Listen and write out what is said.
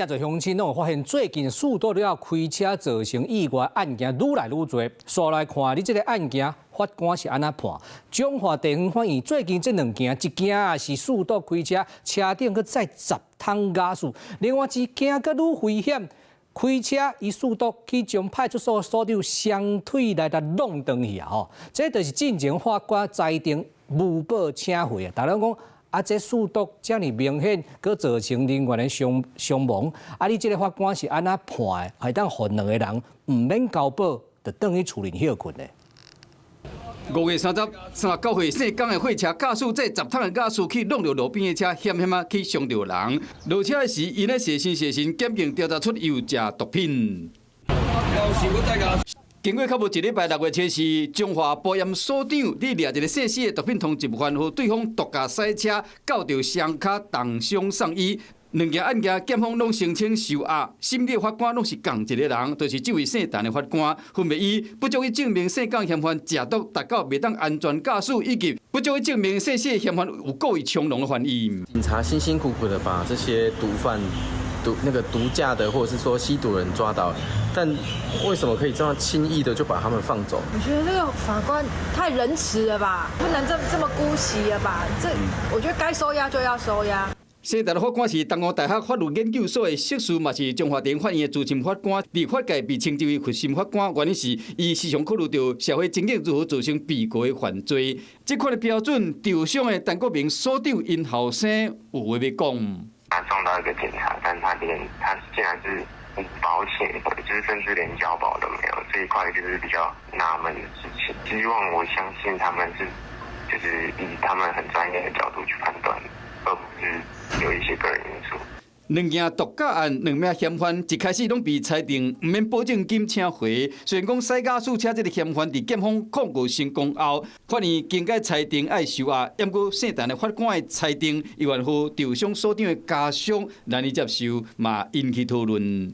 也就鄉親攏發現，最近4度了開車造成意外案件愈來愈多。煞來看你這個案件，法官是安怎判？中華地方法院最近這2件，一件啊是4度開車，車頂去載10桶假水；另外一件閣愈危險，開車以4度去將派出所所長雙腿來甲弄斷去啊！吼，這就是進前法官裁定無保請回啊！大家講。啊，這4度這麼明顯，佮造成人員的傷亡，啊，你這個法官是安怎判的？會當讓2個人唔免交保，就等於處理休困的。5月30日，39歲姓江的貨車駕駛這10桶的假水去弄到路邊的車，險險啊去傷到人。落車時，因咧細心檢驗調查出有食毒品。經過較無1禮拜6月初時，中華保險所長你掠一個姓施的毒品通緝犯，和對方獨駕駛車搞到雙腳重傷送醫。2件案件檢方攏聲稱受壓，審理法官攏是同一個人，就是這位姓陳的法官，分別以不足以證明姓江嫌犯食毒達到未當安全駕駛，以及不足以證明姓施嫌犯有故意衝龍的嫌疑。警察辛辛苦苦的把這些毒販。毒駕的，或者是說吸毒人抓到，但為什麼可以這麼輕易的就把他們放走？我覺得這個法官太仁慈了吧，不能這麼姑息了吧？我覺得該收押就要收押。姓陳的法官是東吳大學法律研究所的碩士，嘛是中華地方法院的資深法官，在法界被稱之為核心法官，原因是伊時常考慮到社會情境如何造成被告的犯罪。這款的標準，受傷的陳國明所長因後生有話要講。他撞到一個警察，但他竟然是無保險的，就是甚至連交保都沒有，這一塊就是比較納悶的事情。希望我相信他們就是以他們很專業的角度去判斷，而不是有一些個人因素。2件毒駕案，2名嫌犯一開始攏被裁定唔免保證金請回。雖然講駛假輸車這個嫌犯佇檢方控告成功後，法院更改裁定愛受壓，不過姓陳的法官的裁定，依然和受傷所長的家屬難以接受，嘛引起討論。